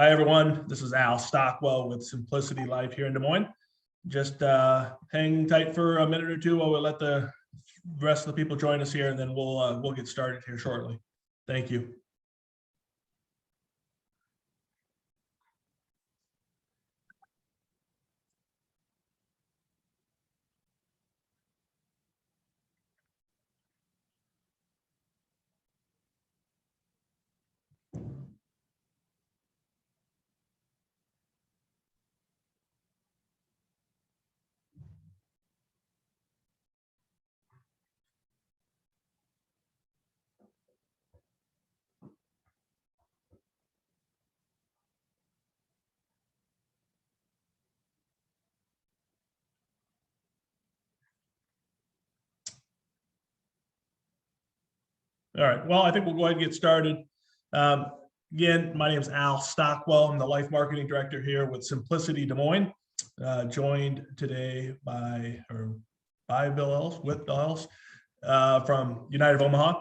Hi, everyone. This is Al Stockwell with Simplicity Life here in Des Moines. Just hang tight for a minute or two while we let the rest of the people join us here, and then we'll get started here shortly. Thank you. All right. Well, I think we'll go ahead and get started. Again, my name is Al Stockwell. I'm the Life Marketing Director here with Simplicity Des Moines. Joined today by Bill Ellis, with Bill Ellis from United of Omaha.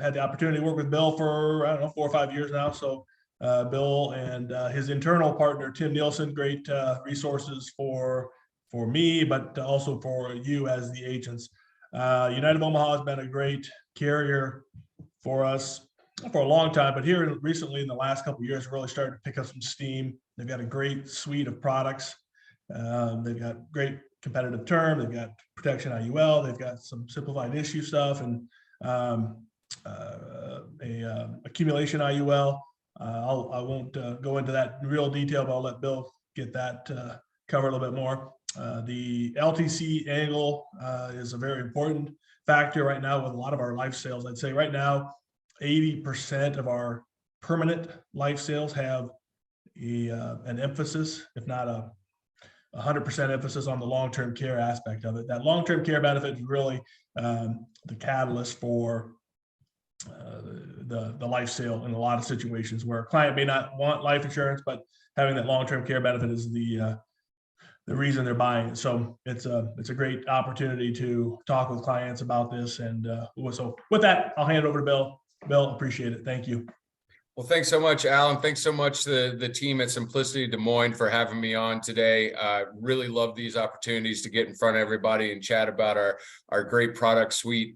Had the opportunity to work with Bill for, I don't know, 4 or 5 years now. So Bill and his internal partner, Tim Nielsen, great resources for me, but also for you as the agents. United of Omaha has been a great carrier for us for a long time, but here recently in the last couple of years, really started to pick up some steam. They've got a great suite of products. They've got great competitive term. They've got protection IUL. They've got some simplified issue stuff and accumulation IUL. I won't go into that in real detail, but I'll let Bill get that covered a little bit more. The LTC angle is a very important factor right now with a lot of our life sales. I'd say right now, 80% of our permanent life sales have an emphasis, if not a 100% emphasis on the long-term care aspect of it. That long-term care benefit is really the catalyst for the life sale in a lot of situations where a client may not want life insurance, but having that long-term care benefit is the reason they're buying it. So it's a great opportunity to talk with clients about this. And so with that, I'll hand it over to Bill. Bill, appreciate it. Thank you. Well, thanks so much, Alan. Thanks so much to the team at Simplicity Des Moines for having me on today. Really love these opportunities to get in front of everybody and chat about our great product suite.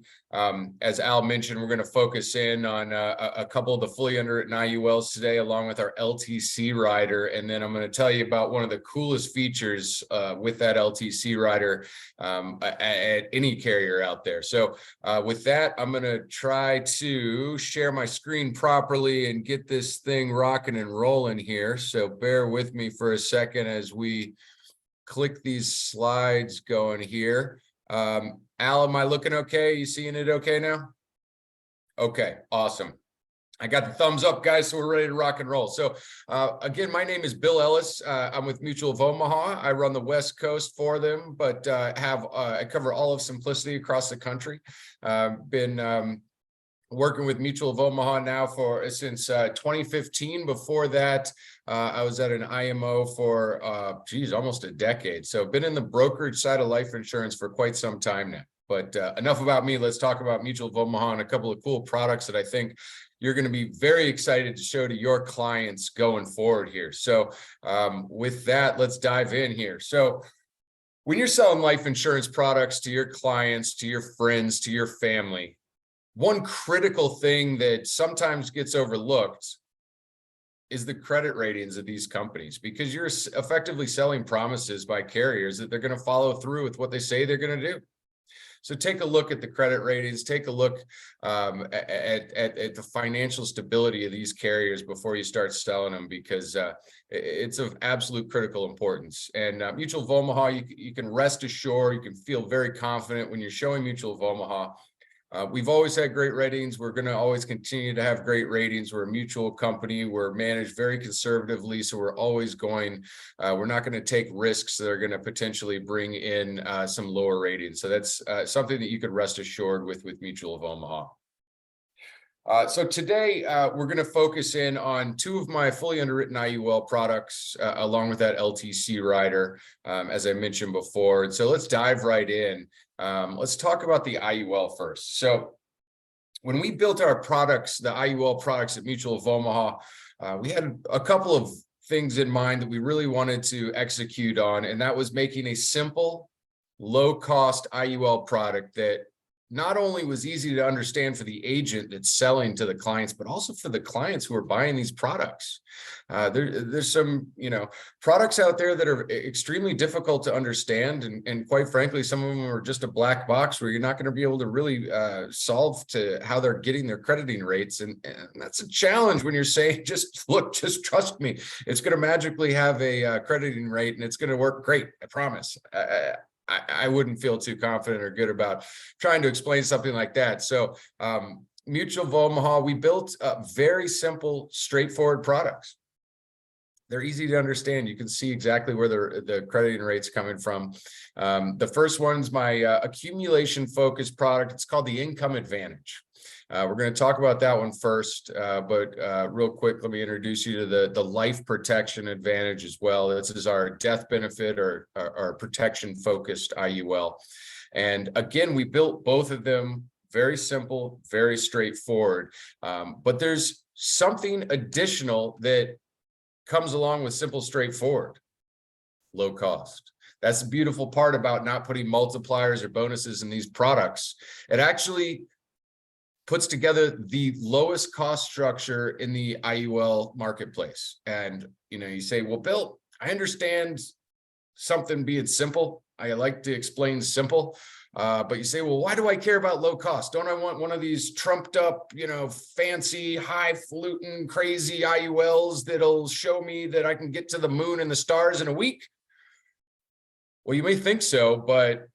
As Al mentioned, we're going to focus in on a couple of the fully underwritten IULs today, along with our LTC Rider. And then I'm going to tell you about one of the coolest features with that LTC Rider at any carrier out there. So with that, I'm going to try to share my screen properly and get this thing rocking and rolling here. So bear with me for a second as we click these slides going here. Al, am I looking okay? You seeing it okay now? Okay, awesome. I got the thumbs up, guys, so we're ready to rock and roll. So again, my name is Bill Ellis. I'm with Mutual of Omaha. I run the West Coast for them, but I cover all of Simplicity across the country. Been working with Mutual of Omaha now since 2015. Before that, I was at an IMO for almost a decade. So been in the brokerage side of life insurance for quite some time now. But enough about me. Let's talk about Mutual of Omaha and a couple of cool products that I think you're going to be very excited to show to your clients going forward here. So with that, let's dive in here. So when you're selling life insurance products to your clients, to your friends, to your family, one critical thing that sometimes gets overlooked is the credit ratings of these companies, because you're effectively selling promises by carriers that they're going to follow through with what they say they're going to do. So take a look at the credit ratings, take a look at the financial stability of these carriers before you start selling them, because it's of absolute critical importance. And Mutual of Omaha, you can rest assured, you can feel very confident when you're showing Mutual of Omaha. We've always had great ratings. We're going to always continue to have great ratings. We're a mutual company. We're managed very conservatively. So we're always we're not going to take risks that are going to potentially bring in some lower ratings. So that's something that you could rest assured with Mutual of Omaha. So today we're going to focus in on 2 of my fully underwritten IUL products, along with that LTC Rider, as I mentioned before. And so let's dive right in. Let's talk about the IUL first. So when we built our products, the IUL products at Mutual of Omaha, we had a couple of things in mind that we really wanted to execute on, and that was making a simple, low-cost IUL product that not only was easy to understand for the agent that's selling to the clients, but also for the clients who are buying these products. There's some, products out there that are extremely difficult to understand. And quite frankly, some of them are just a black box where you're not going to be able to really solve to how they're getting their crediting rates. And that's a challenge when you're saying, just trust me, it's going to magically have a crediting rate and it's going to work great. I promise. I wouldn't feel too confident or good about trying to explain something like that. So Mutual of Omaha, we built very simple, straightforward products. They're easy to understand. You can see exactly where the crediting rate's coming from. The first one's my accumulation focused product. It's called the Income Advantage. We're going to talk about that one first, but real quick, let me introduce you to the life protection advantage as well. This is our death benefit or our protection focused IUL. And again, we built both of them very simple, very straightforward. But there's something additional that comes along with simple, straightforward, low cost. That's the beautiful part about not putting multipliers or bonuses in these products. It actually puts together the lowest cost structure in the IUL marketplace. And, you say, well, Bill, I understand something being simple. I like to explain simple. But you say, well, why do I care about low cost? Don't I want one of these trumped up, fancy, highfalutin, crazy IULs that'll show me that I can get to the moon and the stars in a week? Well, you may think so, but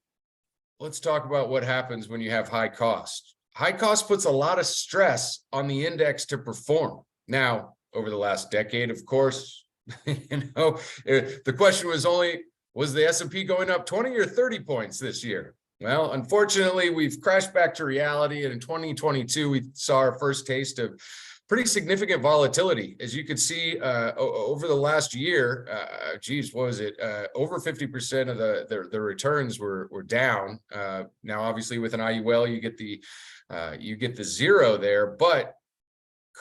let's talk about what happens when you have high cost. High cost puts a lot of stress on the index to perform. Now, over the last decade, of course, the question was the S&P going up 20 or 30 points this year? Well, unfortunately, we've crashed back to reality. And in 2022, we saw our first taste of pretty significant volatility. As you could see over the last year, what was it? Over 50% of the returns were down. Now, obviously, with an IUL, you get the zero there, but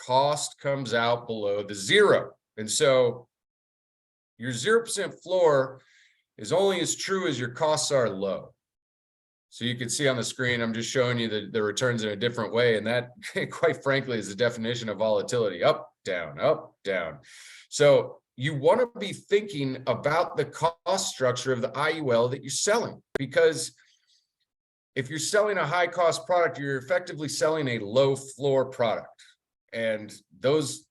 cost comes out below the zero. And so your 0% floor is only as true as your costs are low. So you can see on the screen, I'm just showing you the returns in a different way. And that, quite frankly, is the definition of volatility: up, down, up, down. So you want to be thinking about the cost structure of the IUL that you're selling, because if you're selling a high cost product, you're effectively selling a low floor product. And those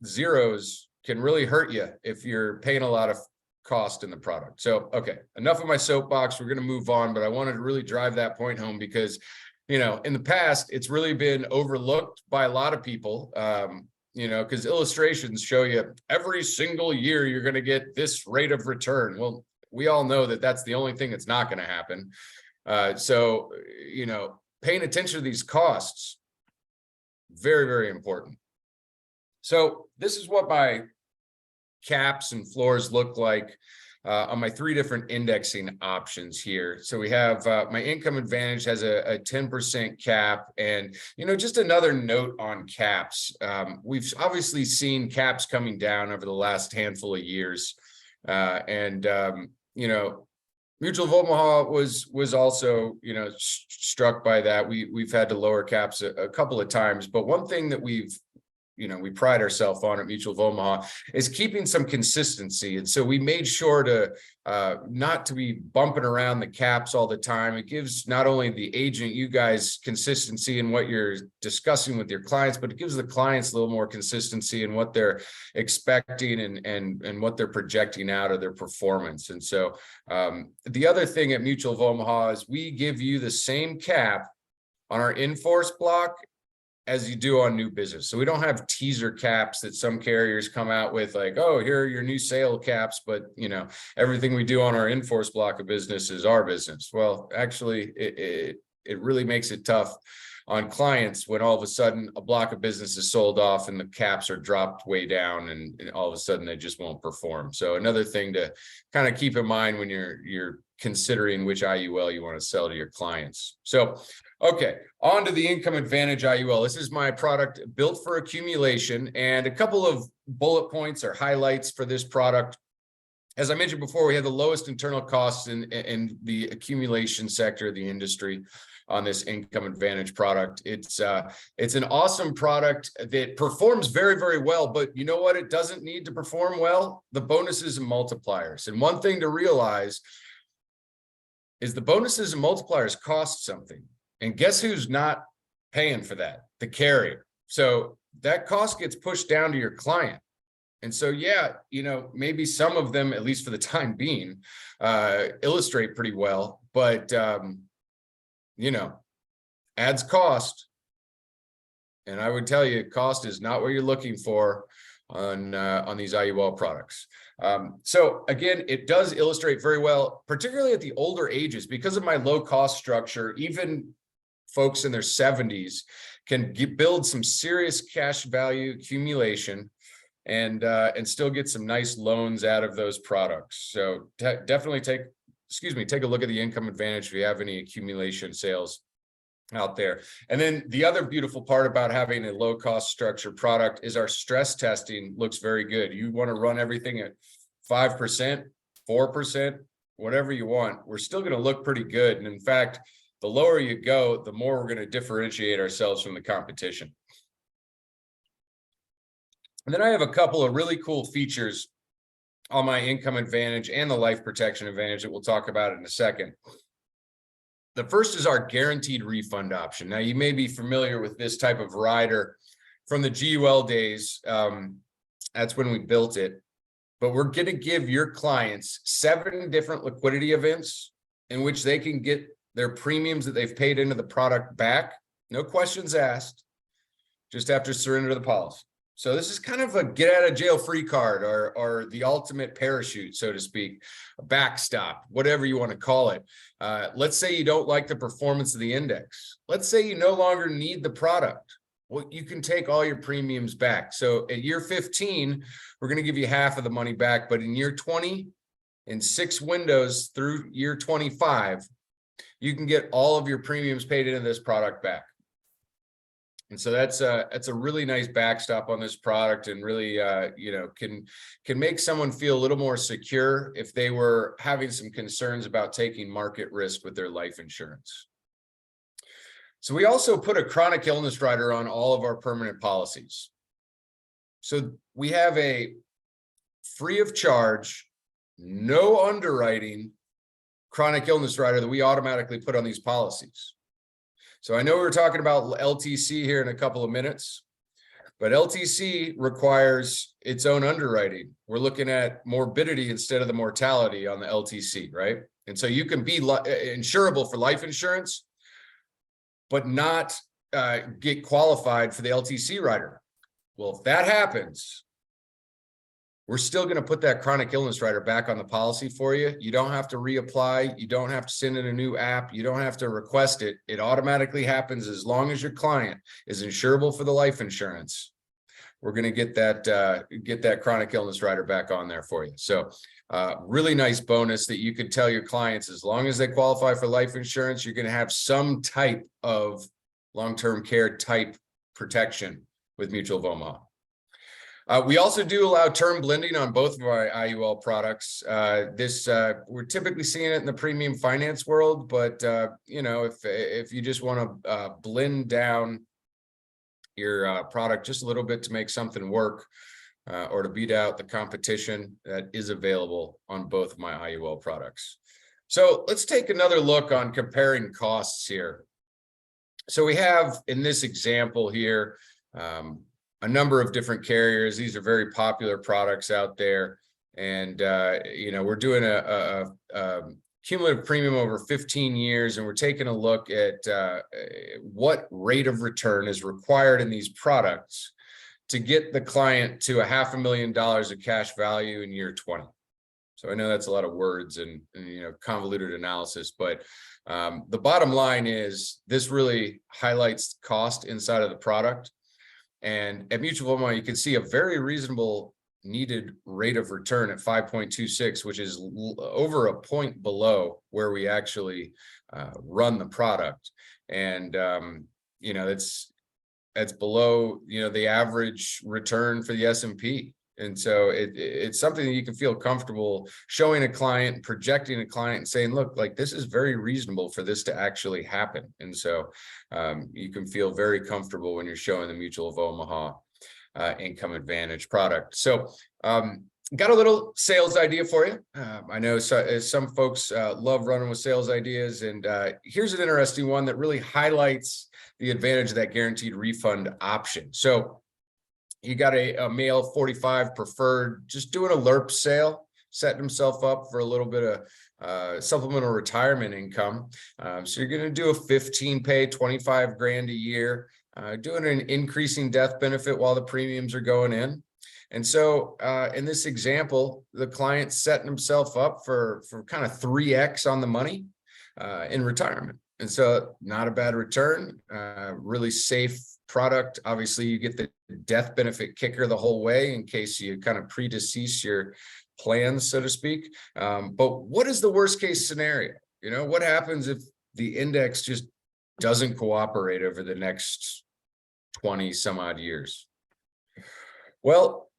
zeros can really hurt you if you're paying a lot of cost in the product. So, okay, enough of my soapbox. We're going to move on, but I wanted to really drive that point home because, in the past, it's really been overlooked by a lot of people, because illustrations show you every single year you're going to get this rate of return. Well, we all know that that's the only thing that's not going to happen. So, paying attention to these costs, very, very important. So this is what my caps and floors look like on my three different indexing options here. So we have my Income Advantage has a 10% cap. And, just another note on caps. We've obviously seen caps coming down over the last handful of years. Mutual of Omaha was also, struck by that. We've had to lower caps a couple of times, but one thing that we pride ourselves on at Mutual of Omaha is keeping some consistency. And so we made sure to not to be bumping around the caps all the time. It gives not only the agent, you guys, consistency in what you're discussing with your clients, but it gives the clients a little more consistency in what they're expecting and what they're projecting out of their performance. And so the other thing at Mutual of Omaha is we give you the same cap on our in-force block as you do on new business. So we don't have teaser caps that some carriers come out with, like, oh, here are your new sale caps, but everything we do on our in-force block of business is our business. Well, actually, it really makes it tough on clients when all of a sudden a block of business is sold off and the caps are dropped way down and all of a sudden they just won't perform. So another thing to kind of keep in mind when you're considering which IUL you want to sell to your clients. So, Okay, on to the Income Advantage IUL. This is my product built for accumulation, and a couple of bullet points or highlights for this product. As I mentioned before, we have the lowest internal costs in the accumulation sector of the industry on this Income Advantage product. It's an awesome product that performs very, very well, but you know what? It doesn't need to perform well, the bonuses and multipliers. And one thing to realize is the bonuses and multipliers cost something. And guess who's not paying for that? The carrier. So that cost gets pushed down to your client. And so, yeah, maybe some of them, at least for the time being, illustrate pretty well, but, adds cost. And I would tell you, cost is not what you're looking for on these IUL products. So again, it does illustrate very well, particularly at the older ages, because of my low cost structure. Even folks in their 70s can build some serious cash value accumulation and still get some nice loans out of those products. So definitely take a look at the Income Advantage if you have any accumulation sales out there. And then the other beautiful part about having a low cost structure product is our stress testing looks very good. You want to run everything at 5%, 4%, whatever you want. We're still going to look pretty good. And in fact, the lower you go, the more we're going to differentiate ourselves from the competition. And then I have a couple of really cool features on my Income Advantage and the Life Protection Advantage that we'll talk about in a second. The first is our guaranteed refund option. Now, you may be familiar with this type of rider from the GUL days. That's when we built it. But we're going to give your clients 7 different liquidity events in which they can get their premiums that they've paid into the product back. No questions asked. Just have to surrender the policy. So this is kind of a get out of jail free card or the ultimate parachute, so to speak, a backstop, whatever you want to call it. Let's say you don't like the performance of the index. Let's say you no longer need the product. Well, you can take all your premiums back. So at year 15, we're going to give you half of the money back. But in year 20, in 6 windows through year 25, you can get all of your premiums paid into this product back. And so that's a really nice backstop on this product, and really, can make someone feel a little more secure if they were having some concerns about taking market risk with their life insurance. So we also put a chronic illness rider on all of our permanent policies. So we have a free of charge, no underwriting chronic illness rider that we automatically put on these policies. So I know we were talking about LTC here in a couple of minutes, but LTC requires its own underwriting. We're looking at morbidity instead of the mortality on the LTC, right? And so you can be insurable for life insurance, but not get qualified for the LTC rider. Well, if that happens, we're still going to put that chronic illness rider back on the policy for you. You don't have to reapply. You don't have to send in a new app. You don't have to request it. It automatically happens as long as your client is insurable for the life insurance. We're going to get that chronic illness rider back on there for you. So really nice bonus that you could tell your clients, as long as they qualify for life insurance, you're going to have some type of long-term care type protection with Mutual of Omaha. We also do allow term blending on both of our IUL products. We're typically seeing it in the premium finance world, but if you just want to blend down your product just a little bit to make something work or to beat out the competition, that is available on both of my IUL products. So let's take another look on comparing costs here. So we have in this example here, a number of different carriers. These are very popular products out there. And, we're doing a cumulative premium over 15 years, and we're taking a look at what rate of return is required in these products to get the client to $500,000 of cash value in year 20. So I know that's a lot of words and convoluted analysis, but the bottom line is this really highlights cost inside of the product. And at Mutual of Omaha, you can see a very reasonable needed rate of return at 5.26, which is over a point below where we actually run the product. And, that's below, the average return for the S&P. And so it's something that you can feel comfortable showing a client, projecting a client and saying, look, like this is very reasonable for this to actually happen. And so you can feel very comfortable when you're showing the Mutual of Omaha Income Advantage product. So got a little sales idea for you. I know some folks love running with sales ideas, and here's an interesting one that really highlights the advantage of that guaranteed refund option. So you got a male 45 preferred, just doing a LERP sale, setting himself up for a little bit of supplemental retirement income. So you're going to do a 15 pay, 25 grand a year, doing an increasing death benefit while the premiums are going in. And so in this example, the client's setting himself up for kind of 3x on the money in retirement. And so not a bad return, really safe product. Obviously, you get the death benefit kicker the whole way in case you kind of predecease your plans, so to speak. But what is the worst case scenario? What happens if the index just doesn't cooperate over the next 20 some odd years? Well,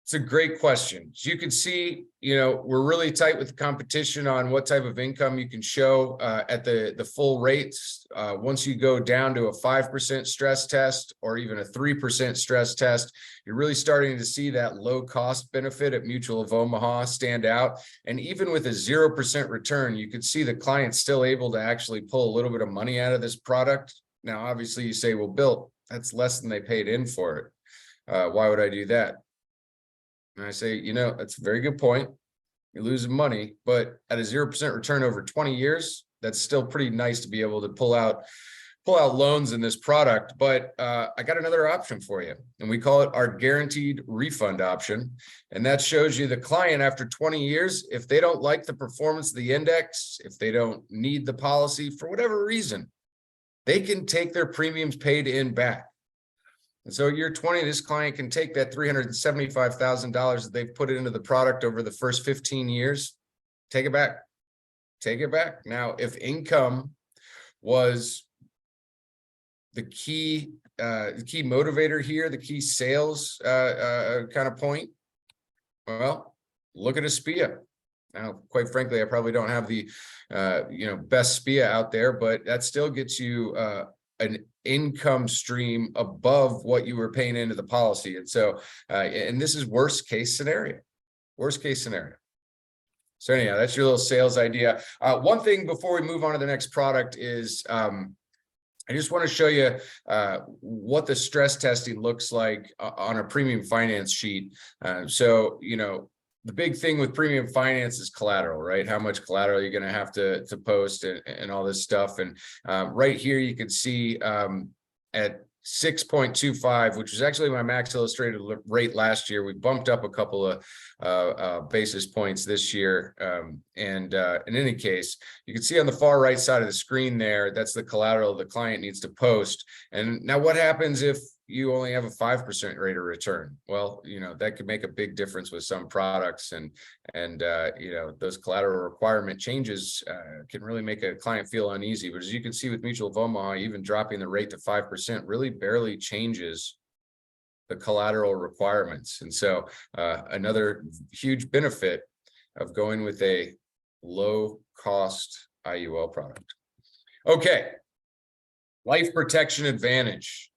it's a great question. As you can see, we're really tight with the competition on what type of income you can show at the full rates. Once you go down to a 5% stress test or even a 3% stress test, you're really starting to see that low cost benefit at Mutual of Omaha stand out. And even with a 0% return, you can see the client's still able to actually pull a little bit of money out of this product. Now, obviously you say, well, Bill, that's less than they paid in for it. Why would I do that? And I say, that's a very good point. You're losing money, but at a 0% return over 20 years, that's still pretty nice to be able to pull out loans in this product. But I got another option for you, and we call it our guaranteed refund option. And that shows you the client after 20 years, if they don't like the performance of the index, if they don't need the policy for whatever reason, they can take their premiums paid in back. And so year 20, this client can take that $375,000 that they've put into the product over the first 15 years, take it back. Take it back. Now, if income was the key motivator here, the key sales kind of point, well, look at a SPIA. Now, quite frankly, I probably don't have the best SPIA out there, but that still gets you an income stream above what you were paying into the policy. And so, and this is worst case scenario. So anyhow, that's your little sales idea. One thing before we move on to the next product is I just want to show you what the stress testing looks like on a premium finance sheet. So, the big thing with premium finance is collateral, right? How much collateral you're going to have to post and all this stuff. And right here, you can see at 6.25, which was actually my max illustrated rate last year. We bumped up a couple of basis points this year. And in any case, you can see on the far right side of the screen there, that's the collateral the client needs to post. And now what happens if you only have a 5% rate of return? Well, that could make a big difference with some products, and those collateral requirement changes can really make a client feel uneasy. But as you can see with Mutual of Omaha, even dropping the rate to 5% really barely changes the collateral requirements. And so another huge benefit of going with a low cost IUL product. Okay, Life Protection Advantage.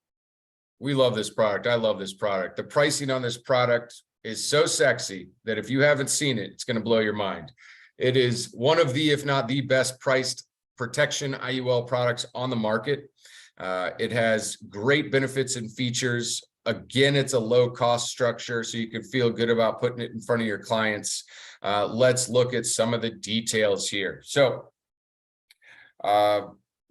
We love this product. I love this product. The pricing on this product is so sexy that if you haven't seen it, it's going to blow your mind. It is one of the, if not the best priced protection IUL products on the market. It has great benefits and features. Again, it's a low cost structure, so you can feel good about putting it in front of your clients. Let's look at some of the details here. So,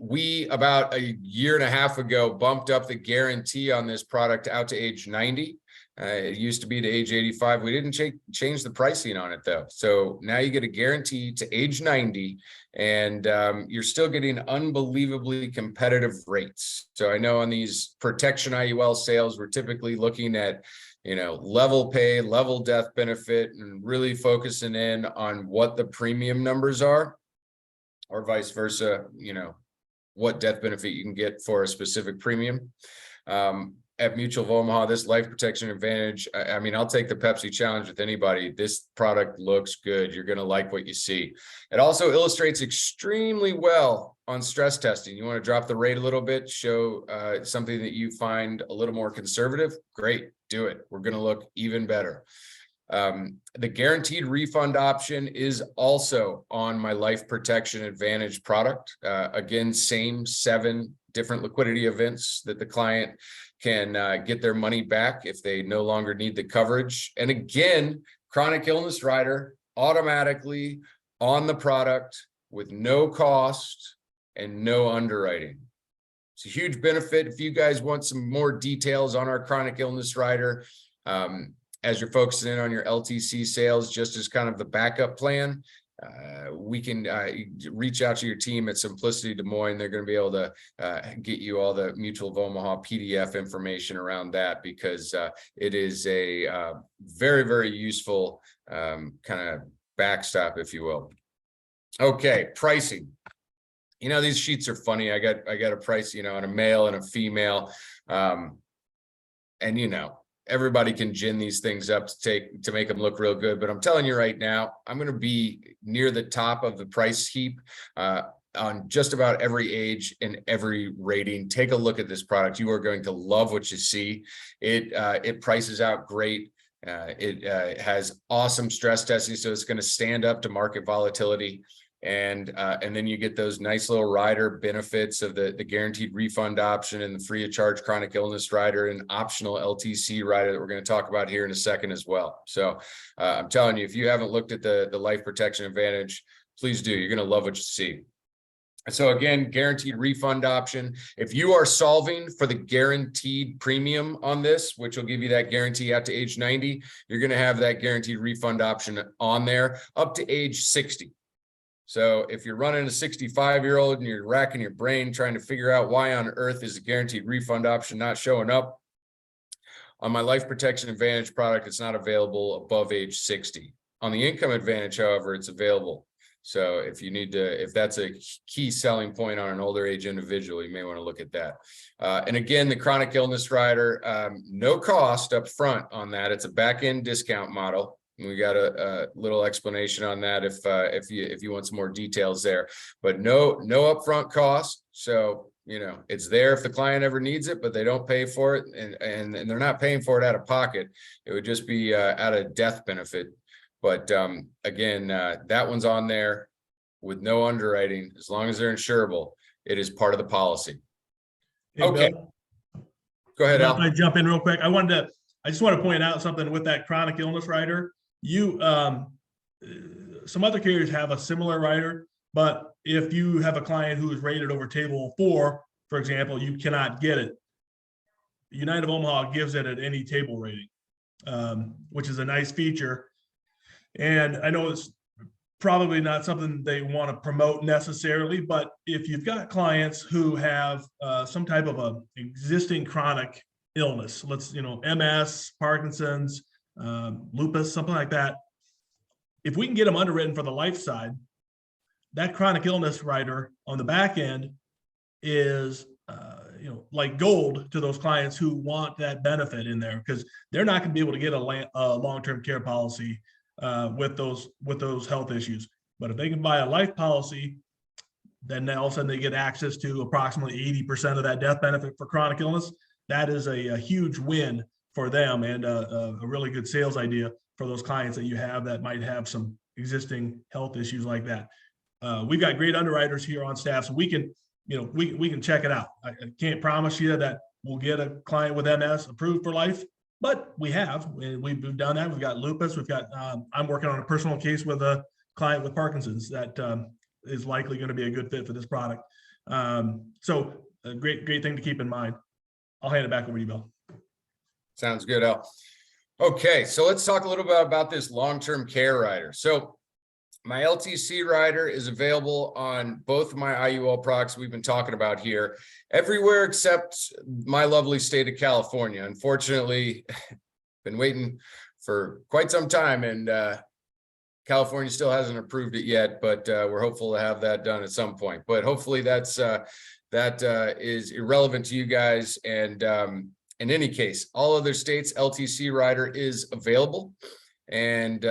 we, about a year and a half ago, bumped up the guarantee on this product out to age 90. It used to be to age 85. We didn't change the pricing on it, though. So now you get a guarantee to age 90, and you're still getting unbelievably competitive rates. So I know on these protection IUL sales, we're typically looking at level pay, level death benefit, and really focusing in on what the premium numbers are, or vice versa, what death benefit you can get for a specific premium. At Mutual of Omaha, this life protection advantage, I mean, I'll take the Pepsi challenge with anybody. This product looks good. You're going to like what you see. It also illustrates extremely well on stress testing. You want to drop the rate a little bit, show something that you find a little more conservative. Great, do it. We're going to look even better. The guaranteed refund option is also on my life protection advantage product. Again, same 7 different liquidity events that the client can get their money back if they no longer need the coverage. And again, chronic illness rider automatically on the product with no cost and no underwriting. It's a huge benefit. If you guys want some more details on our chronic illness rider, as you're focusing in on your LTC sales, just as kind of the backup plan, we can reach out to your team at Simplicity Des Moines. They're going to be able to get you all the Mutual of Omaha PDF information around that, because it is a very, very useful kind of backstop, if you will. Okay, pricing. You know, these sheets are funny. I got a price, you know, on a male and a female, and you know, everybody can gin these things up to make them look real good. But I'm telling you right now, I'm going to be near the top of the price heap on just about every age and every rating. Take a look at this product. You are going to love what you see. It prices out great. It has awesome stress testing, so it's going to stand up to market volatility. And then you get those nice little rider benefits of the guaranteed refund option and the free of charge chronic illness rider and optional LTC rider that we're going to talk about here in a second as well. So I'm telling you, if you haven't looked at the life protection advantage, please do. You're going to love what you see. So again, guaranteed refund option. If you are solving for the guaranteed premium on this, which will give you that guarantee out to age 90, you're going to have that guaranteed refund option on there up to age 60. So if you're running a 65-year-old and you're racking your brain trying to figure out why on earth is a guaranteed refund option not showing up, on my life protection advantage product, it's not available above age 60. On the income advantage, however, it's available. So if you need to, if that's a key selling point on an older age individual, you may want to look at that. And again, the chronic illness rider, no cost up front on that. It's a back-end discount model. We got a little explanation on that if you want some more details there, but no upfront cost. So, you know, it's there if the client ever needs it, but they don't pay for it, and they're not paying for it out of pocket. It would just be out of death benefit. But again, that one's on there with no underwriting. As long as they're insurable, it is part of the policy. Hey, okay, Bill, go ahead, Al. I jump in real quick. I just want to point out something with that chronic illness rider. Some other carriers have a similar rider, but if you have a client who is rated over table 4, for example, you cannot get it. United of Omaha gives it at any table rating, which is a nice feature. And I know it's probably not something they want to promote necessarily, but if you've got clients who have some type of a existing chronic illness, MS, Parkinson's, lupus, something like that. If we can get them underwritten for the life side, that chronic illness rider on the back end is, like gold to those clients who want that benefit in there, because they're not going to be able to get a long-term care policy with those health issues. But if they can buy a life policy, then all of a sudden they get access to approximately 80% of that death benefit for chronic illness. That is a huge win for them, and a really good sales idea for those clients that you have that might have some existing health issues like that. We've got great underwriters here on staff, so we can check it out. I can't promise you that we'll get a client with MS approved for life, but we've done that. We've got lupus. We've got, I'm working on a personal case with a client with Parkinson's that is likely going to be a good fit for this product. So a great thing to keep in mind. I'll hand it back over to you, Bill. Sounds good, Al. Okay, so let's talk a little bit about this long-term care rider. So my LTC rider is available on both of my IUL products we've been talking about here, everywhere except my lovely state of California. Unfortunately, been waiting for quite some time, and California still hasn't approved it yet, but we're hopeful to have that done at some point. But hopefully that's that is irrelevant to you guys. And in any case, all other states, LTC Rider is available. And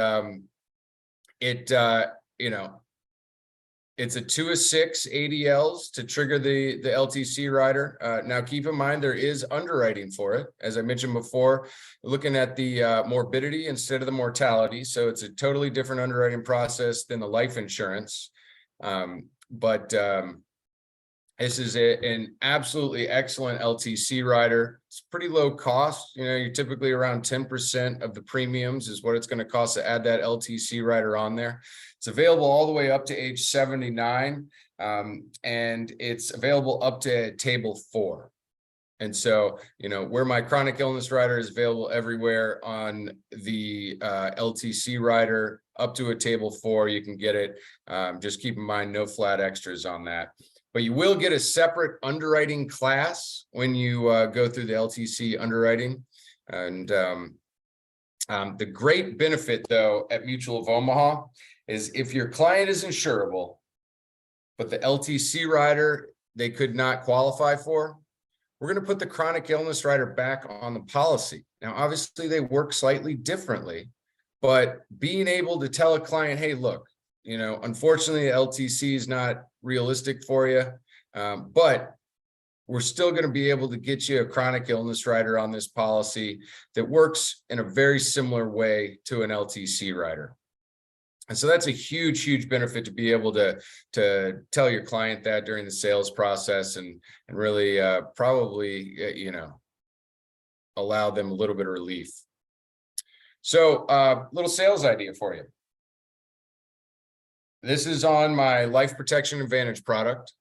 it's a 2 of 6 ADLs to trigger the LTC Rider. Now, keep in mind, there is underwriting for it. As I mentioned before, looking at the morbidity instead of the mortality. So it's a totally different underwriting process than the life insurance. This is an absolutely excellent LTC Rider. It's pretty low cost. You're typically around 10% of the premiums is what it's going to cost to add that LTC Rider on there. It's available all the way up to age 79, and it's available up to table 4. And so, where my chronic illness rider is available everywhere, on the LTC Rider up to a table 4, you can get it. Just keep in mind, no flat extras on that. But you will get a separate underwriting class when you go through the LTC underwriting. And the great benefit, though, at Mutual of Omaha is if your client is insurable, but the LTC Rider they could not qualify for, we're going to put the chronic illness rider back on the policy. Now, obviously, they work slightly differently, but being able to tell a client, hey, look, unfortunately, the LTC is not realistic for you, but we're still going to be able to get you a chronic illness rider on this policy that works in a very similar way to an LTC rider. And so that's a huge, huge benefit to be able to tell your client that during the sales process and really probably, allow them a little bit of relief. So little sales idea for you. This is on my Life Protection Advantage product.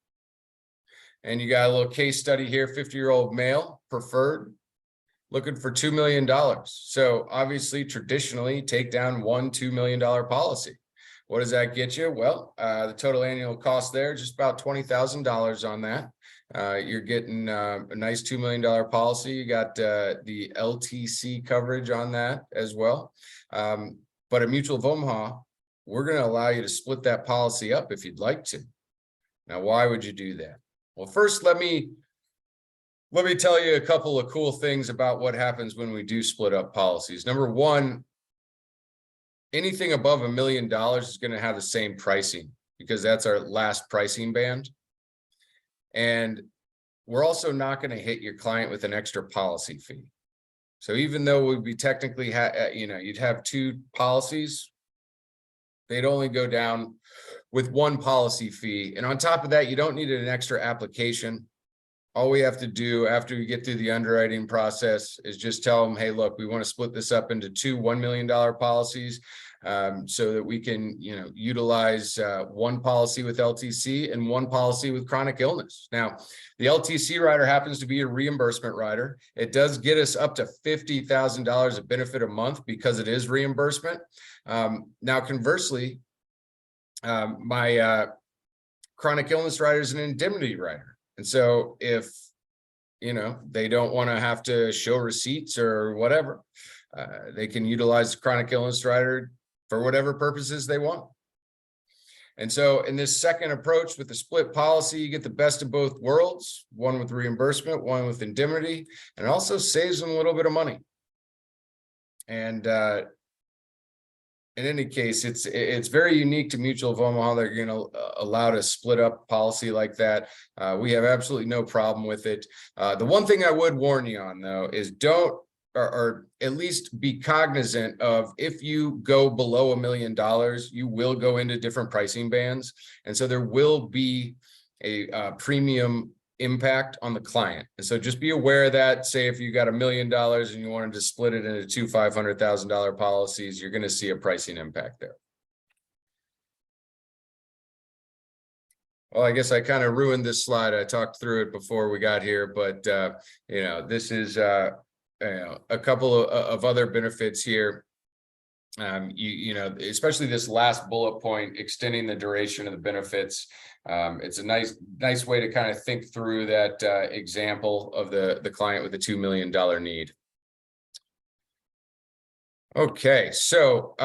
And you got a little case study here, 50-year-old male, preferred, looking for $2 million. So obviously, traditionally, take down one $2 million policy. What does that get you? Well, the total annual cost there, just about $20,000 on that. You're getting a nice $2 million policy. You got the LTC coverage on that as well. But at Mutual of Omaha, we're going to allow you to split that policy up if you'd like to. Now, why would you do that? Well, first, let me tell you a couple of cool things about what happens when we do split up policies. Number one, anything above $1 million is going to have the same pricing because that's our last pricing band. And we're also not going to hit your client with an extra policy fee. So even though we'd be technically, you'd have 2 policies, they'd only go down with 1 policy fee. And on top of that, you don't need an extra application. All we have to do after we get through the underwriting process is just tell them, hey, look, we want to split this up into 2 $1 million policies so that we can, utilize 1 policy with LTC and 1 policy with chronic illness. Now, the LTC rider happens to be a reimbursement rider. It does get us up to $50,000 of benefit a month because it is reimbursement. Now, conversely, my chronic illness rider is an indemnity rider. And so if, they don't want to have to show receipts or whatever, they can utilize the chronic illness rider for whatever purposes they want. And so in this second approach with the split policy, you get the best of both worlds, one with reimbursement, one with indemnity, and it also saves them a little bit of money. And in any case, it's very unique to Mutual of Omaha. They're going to allow to split up policy like that. We have absolutely no problem with it. The one thing I would warn you on, though, is don't, or at least be cognizant of, if you go below $1 million, you will go into different pricing bands. And so there will be a premium impact on the client. And so just be aware that, say, if you got $1 million and you wanted to split it into 2 $500,000 policies, you're going to see a pricing impact there. Well, I guess I kind of ruined this slide. I talked through it before we got here, but this is a couple of other benefits here. Especially this last bullet point, extending the duration of the benefits. It's a nice way to kind of think through that example of the client with the $2 million need. Okay, so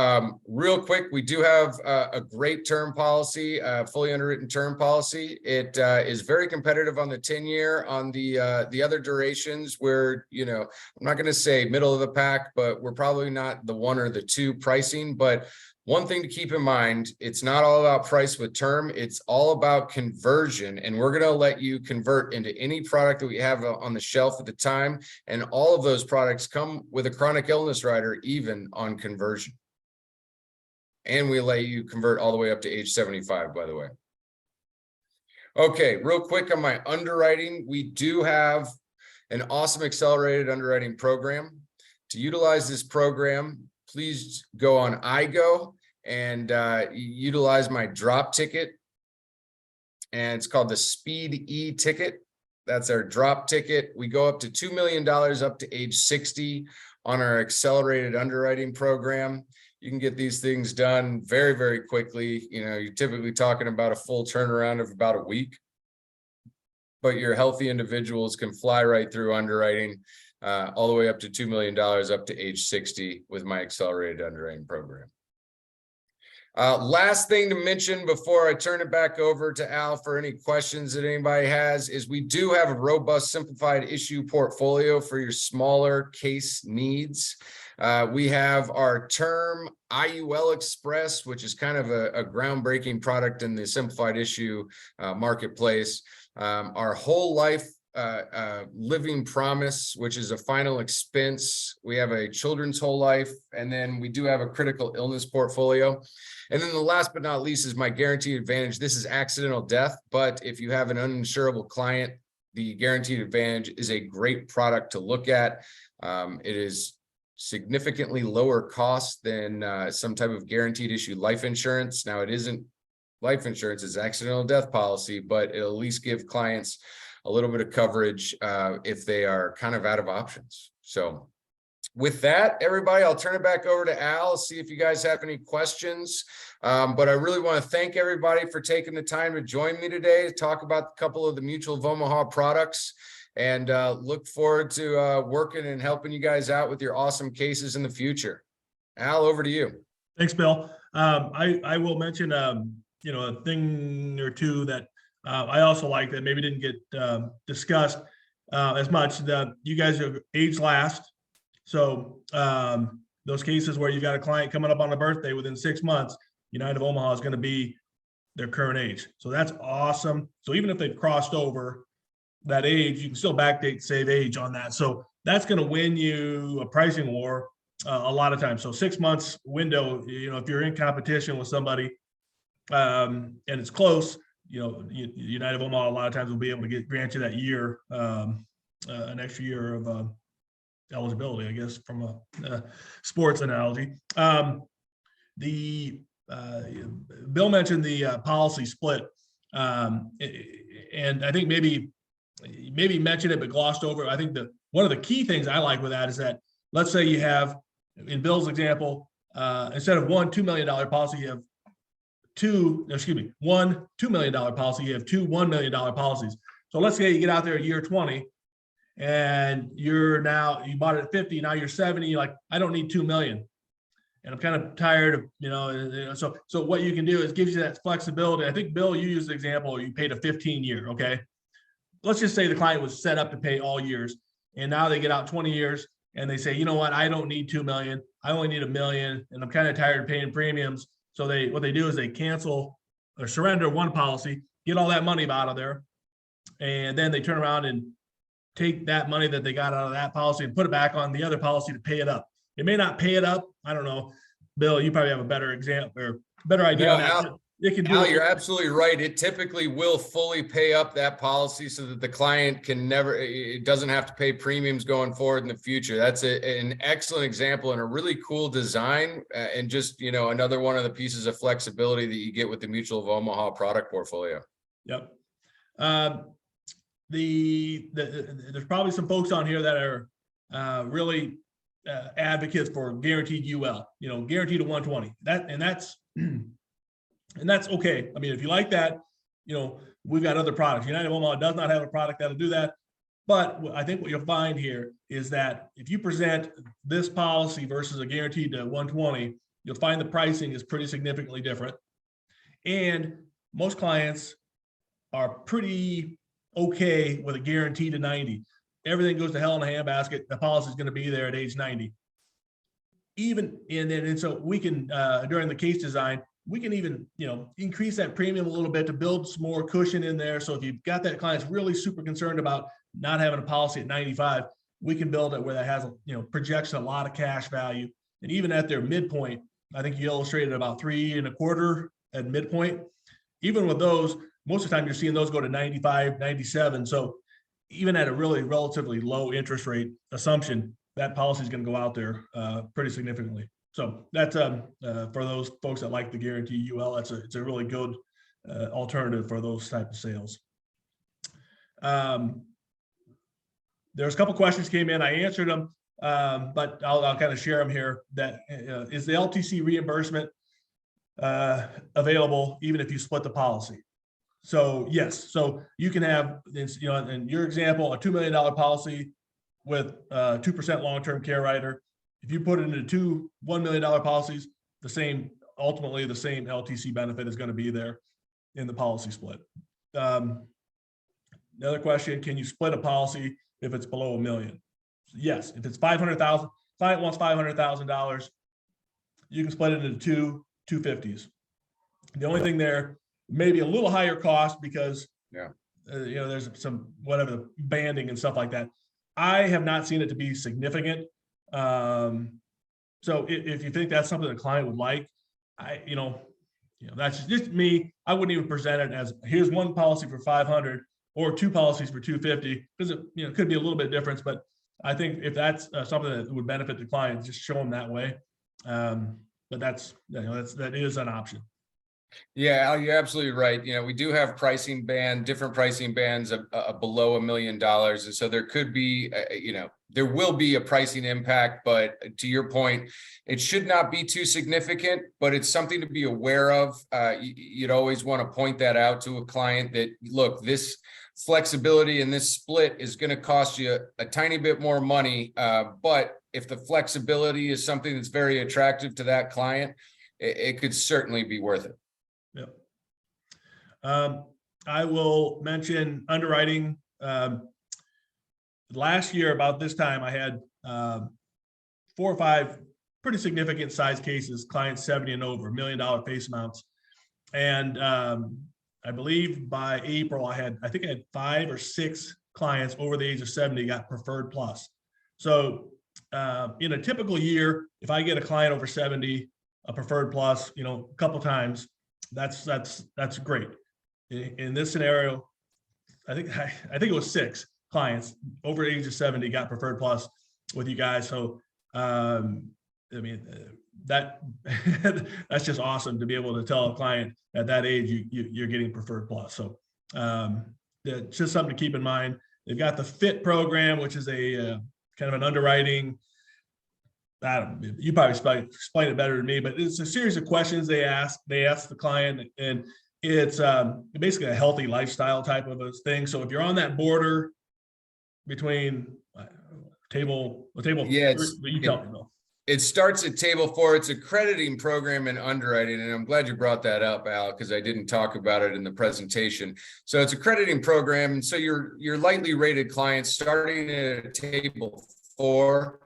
real quick, we do have a great term policy, fully underwritten term policy. It is very competitive on the 10-year. On the other durations, where I'm not going to say middle of the pack, but we're probably not the 1 or the 2 pricing. But one thing to keep in mind, it's not all about price with term, it's all about conversion. And we're going to let you convert into any product that we have on the shelf at the time. And all of those products come with a chronic illness rider, even on conversion. And we let you convert all the way up to age 75, by the way. Okay, real quick on my underwriting, we do have an awesome accelerated underwriting program. To utilize this program, please go on iGo and utilize my drop ticket. And it's called the Speed E ticket. That's our drop ticket. We go up to $2 million up to age 60 on our accelerated underwriting program. You can get these things done very, very quickly. You're typically talking about a full turnaround of about a week. But your healthy individuals can fly right through underwriting all the way up to $2 million up to age 60 with my accelerated underwriting program. Last thing to mention before I turn it back over to Al for any questions that anybody has is we do have a robust simplified issue portfolio for your smaller case needs. We have our term IUL Express, which is kind of a groundbreaking product in the simplified issue marketplace. Our whole life living promise, which is a final expense. We have a children's whole life, and then we do have a critical illness portfolio. And then the last but not least is my guaranteed advantage. This is accidental death, but if you have an uninsurable client, the guaranteed advantage is a great product to look at. It is significantly lower cost than some type of guaranteed issue life insurance. Now, it isn't life insurance, it's accidental death policy, but it'll at least give clients a little bit of coverage if they are kind of out of options. So with that, everybody, I'll turn it back over to Al, see if you guys have any questions. But I really want to thank everybody for taking the time to join me today to talk about a couple of the Mutual of Omaha products, and look forward to working and helping you guys out with your awesome cases in the future. Al, over to you. Thanks, Bill. I will mention, a thing or two that I also like that maybe didn't get discussed as much. That you guys are age last. So those cases where you got a client coming up on a birthday within 6 months, United of Omaha is going to be their current age. So that's awesome. So even if they've crossed over that age, you can still backdate, save age on that. So that's going to win you a pricing war a lot of times. So 6 months window, if you're in competition with somebody and it's close, United of Omaha a lot of times will be able to grant you that year, an extra year of eligibility, I guess, from a sports analogy. Bill mentioned the policy split, and I think maybe mentioned it but glossed over. I think one of the key things I like with that is that, let's say you have, in Bill's example, instead of one $2 million policy, you have one $2 million policy, you have two $1 million policies. So let's say you get out there at year 20 and you bought it at 50, now you're 70, you're like, I don't need 2 million. And I'm kind of tired of, so what you can do is gives you that flexibility. I think, Bill, you used the example, you paid a 15-year, okay? Let's just say the client was set up to pay all years, and now they get out 20 years and they say, you know what, I don't need 2 million, I only need 1 million, and I'm kind of tired of paying premiums. So what they do is they cancel or surrender one policy, get all that money out of there, and then they turn around and take that money that they got out of that policy and put it back on the other policy to pay it up. It may not pay it up. I don't know. Bill, you probably have a better example or better idea on that. Al, you're absolutely right. It typically will fully pay up that policy so that the client it doesn't have to pay premiums going forward in the future. That's an excellent example and a really cool design, and just, another one of the pieces of flexibility that you get with the Mutual of Omaha product portfolio. Yep. There's probably some folks on here that are really advocates for guaranteed UL, guaranteed to 120. And that's okay. I mean, if you like that, we've got other products. United of Omaha does not have a product that'll do that. But I think what you'll find here is that if you present this policy versus a guaranteed to 120, you'll find the pricing is pretty significantly different. And most clients are pretty okay with a guarantee to 90. Everything goes to hell in a handbasket. The policy is going to be there at age 90. And so we can, during the case design, we can even, increase that premium a little bit to build some more cushion in there. So if you've got that client's really super concerned about not having a policy at 95, we can build it where that has, projects a lot of cash value. And even at their midpoint, I think you illustrated about 3.25 at midpoint. Even with those, most of the time you're seeing those go to 95, 97. So even at a really relatively low interest rate assumption, that policy is going to go out there pretty significantly. So that's for those folks that like the guarantee UL, it's a really good alternative for those type of sales. There's a couple questions came in. I answered them, but I'll kind of share them here. That is the LTC reimbursement available even if you split the policy? So yes, so you can have this, in your example, a $2 million policy with 2% long-term care rider. If you put it into two $1 million policies, ultimately the same LTC benefit is going to be there in the policy split. Another question, can you split a policy if it's below $1 million? Yes, if it's $500,000, client wants $500,000, you can split it into two 250s. The only thing there, maybe a little higher cost because there's some whatever banding and stuff like that. I have not seen it to be significant. So if you think that's something the client would like, that's just me. I wouldn't even present it as here's one policy for 500 or two policies for 250 because it could be a little bit difference. But I think if that's something that would benefit the client, just show them that way. But that is an option. Yeah, Al, you're absolutely right. We do have different pricing bands below $1 million. And so there could be, there will be a pricing impact, but to your point, it should not be too significant, but it's something to be aware of. You'd always want to point that out to a client that, look, this flexibility and this split is going to cost you a tiny bit more money. But if the flexibility is something that's very attractive to that client, it could certainly be worth it. Yep. I will mention underwriting. Last year, about this time, I had 4 or 5 pretty significant size cases, clients 70 and over, $1 million face amounts. And I believe by April, I think I had 5 or 6 clients over the age of 70 got preferred plus. So in a typical year, if I get a client over 70, a preferred plus, a couple times, that's great. In this scenario, I think it was 6 clients over the age of 70 got preferred plus with you guys. So that's just awesome to be able to tell a client at that age you're getting preferred plus. So it's just something to keep in mind. They've got the FIT program, which is a kind of an underwriting. You probably explain it better than me, but it's a series of questions they ask the client, and it's basically a healthy lifestyle type of a thing. So if you're on that border between table, yeah, you tell me, Bill. It starts at table 4. It's a crediting program in underwriting. And I'm glad you brought that up, Al, because I didn't talk about it in the presentation. So it's a crediting program. And so your lightly rated clients starting at table 4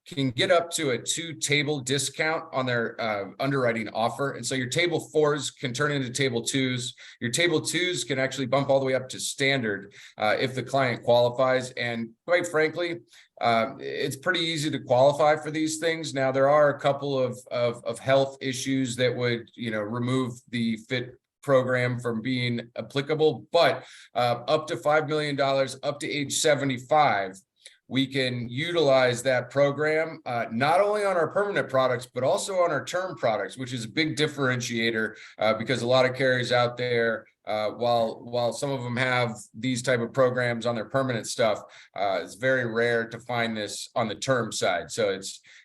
can get up to a 2-table discount on their underwriting offer. And so your table 4s can turn into table 2s. Your table 2s can actually bump all the way up to standard if the client qualifies. And quite frankly, it's pretty easy to qualify for these things. Now, there are a couple of health issues that would, remove the FIT program from being applicable, but up to $5 million, up to age 75, we can utilize that program, not only on our permanent products, but also on our term products, which is a big differentiator because a lot of carriers out there, while some of them have these type of programs on their permanent stuff, it's very rare to find this on the term side. So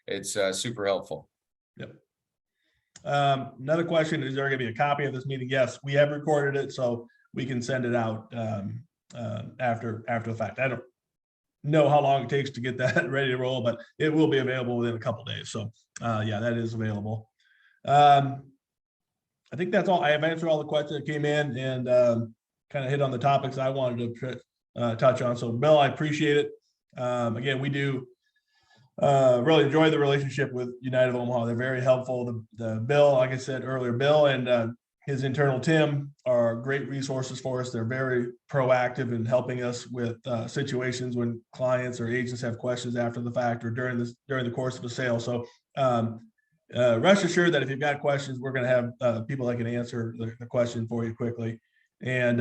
it's super helpful. Yep. Another question, is there going to be a copy of this meeting? Yes, we have recorded it, so we can send it out after the fact. know how long it takes to get that ready to roll, but it will be available within a couple days. So yeah, that is available. I think that's all. I have answered all the questions that came in and kind of hit on the topics I wanted to touch on. So Bill, I appreciate it. Again, we do really enjoy the relationship with United of Omaha. They're very helpful. The Bill, like I said earlier, Bill and his internal Tim are great resources for us. They're very proactive in helping us with situations when clients or agents have questions after the fact or during the course of a sale. So rest assured that if you've got questions, we're going to have people that can answer the question for you quickly. And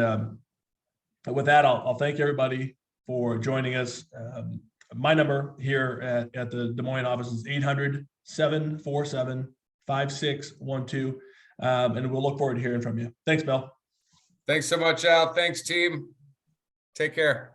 with that, I'll thank everybody for joining us. My number here at the Des Moines office is 800-747-5612. And we'll look forward to hearing from you. Thanks, Bill. Thanks so much, Al. Thanks, team. Take care.